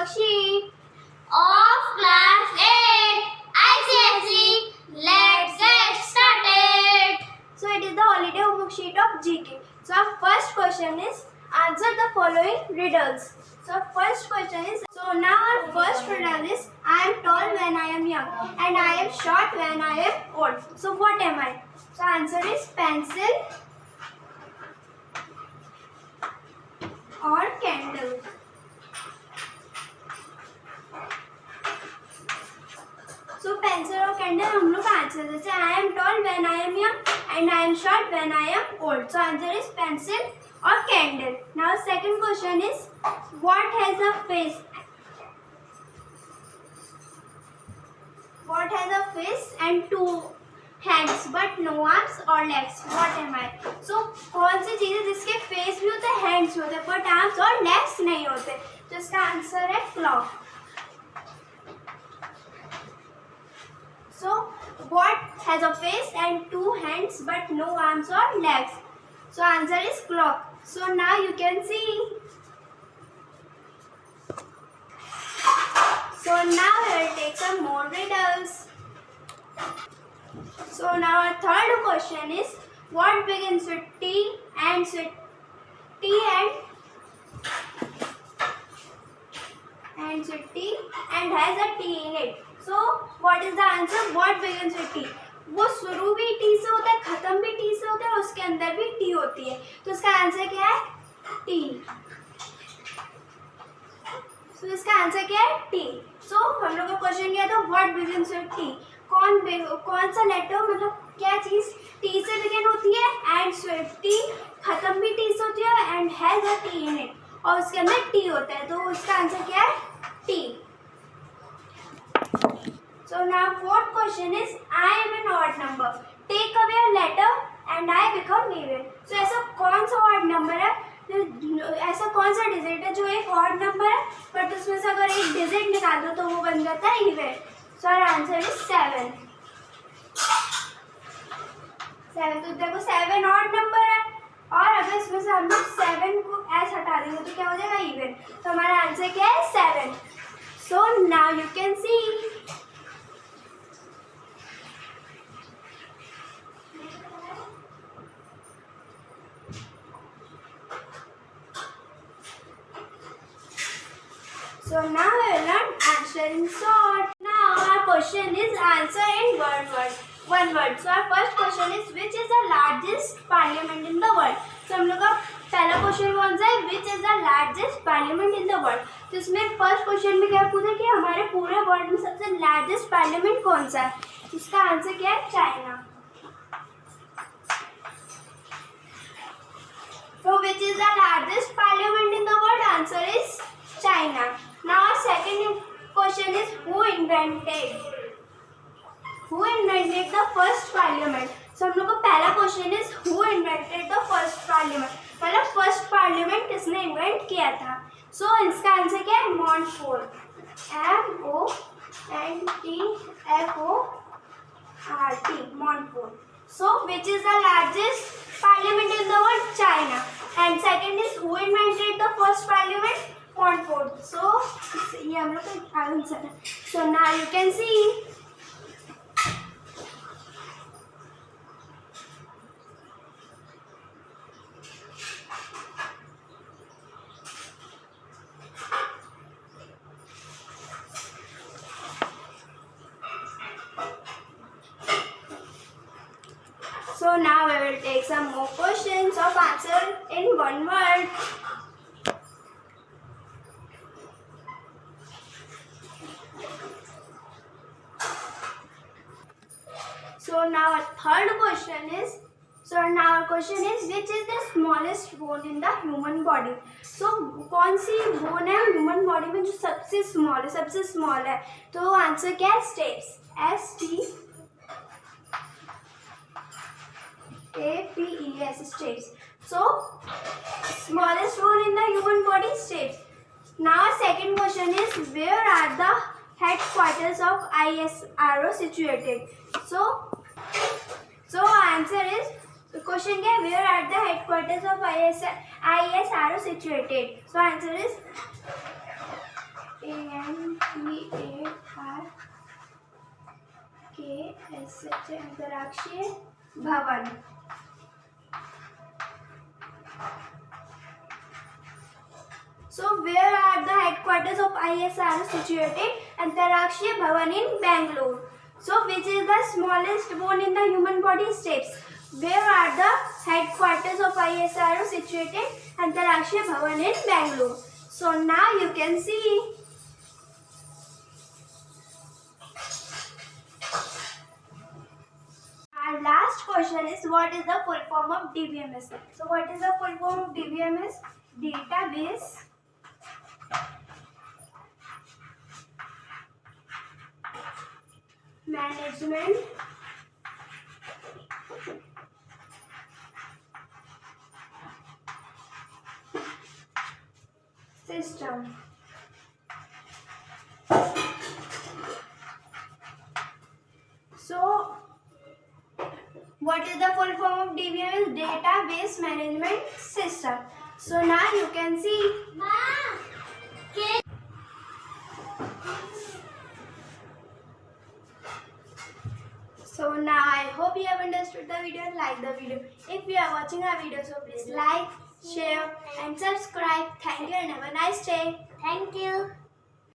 worksheet of class 8 ICSE. Let's get started. So it is the holiday homework sheet of GK. So our first question is answer the following riddles. So first question is, so now our first riddle is, I am tall when I am young and I am short when I am old. So what am I? So answer is pencil or candle. So pencil or candle हम लोग का answer जैसे I am tall when I am young and I am short when I am old. So answer is pencil or candle. Now second question is, what has a face? What has a face and two hands but no arms or legs? What am I? So कौन सी चीज़ है जिसके face भी होते हैं, hands भी होते हैं, but arms और legs नहीं होते? तो इसका आंसर है clock. So what has a face and two hands but no arms or legs? So answer is clock. So now you can see. So now we will take some more riddles. So now our third question is, what begins with T and has a T in it? So what is the answer? What begins with T? वो शुरू भी T से होता है, खत्म भी T से होता है, उसके अंदर भी टी होती है. तो इसका आंसर क्या है? टी. तो इसका आंसर क्या है? टी. सो हम लोग का क्वेश्चन क्या था? What begins with T? कौन सा लेटर, मतलब क्या चीज टी से बिगिन होती है एंड टी खत्म भी टी से होती है and has a T in it, और उसके अंदर टी होता है. तो इसका आंसर क्या है? T. So now fourth question is, I am an odd number. Take away a letter and I become even. So ऐसा कौन सा odd number है? ऐसा कौन सा डिजिट है जो एक odd number है, बट उसमें से अगर एक डिजिट निकाल दो तो वो बन जाता है even. So our answer is 7. 7 तो देखो 7 odd number है, और अगर इसमें से हम लोग 7 को ऐसे हटा देंगे तो क्या हो जाएगा? even. तो हमारा आंसर क्या है? 7. So now you can see. So now we will learn answer in short. Now our question is answer in one word. So our first question is, which is the largest parliament in the world? So हम लोग का पहला question कौन सा है? Which is the largest parliament in the world? तो इसमें first question में क्या पूछा कि हमारे पूरे वर्ल्ड में सबसे लार्जेस्ट पार्लियामेंट कौन सा है? इसका आंसर क्या है? China. So which is the largest parliament in the world? Answer is China. Now our second question is, who invented the first parliament? So हम लोग का पहला question is, who invented the first parliament? मतलब first parliament किसने invent किया था? सो इसका answer क्या है? मॉन्टफोर्ट. MONTFORT. मॉन्टफोर्ट. So which is the largest parliament in the world? China. And second is, who invented the first parliament? Montfort. So ये हम लोग का आंसर है. So now you can see. So now we will take some more questions of answer in one word. So now our third question is, which is the smallest bone in the human body? So कौन सी bone है human body में जो सबसे small है? तो answer क्या है? Stapes. STAPES. Stapes. So smallest bone in the human body, stapes. Now our second question is, where are the headquarters of ISRO situated? So answer is, the question क्या है? Where are the headquarters of ISRO situated? So answer is ANTARKSH अंतर्राष्ट्रीय भवन. So where are the headquarters of ISRO situated? Antarashtriya Bhavan in Bangalore. So which is the smallest bone in the human body? Steps. Where are the headquarters of ISRO situated? Antarashtriya Bhavan in Bangalore. So now you can see. Our last question is, what is the full form of DBMS? So what is the full form of DBMS? Database Management System. So what is the full form of DBMS? Database Management System. So now you can see. So now I hope you have understood the video and like the video. If you are watching our video, so please like, share and subscribe. Thank you and have a nice day. Thank you.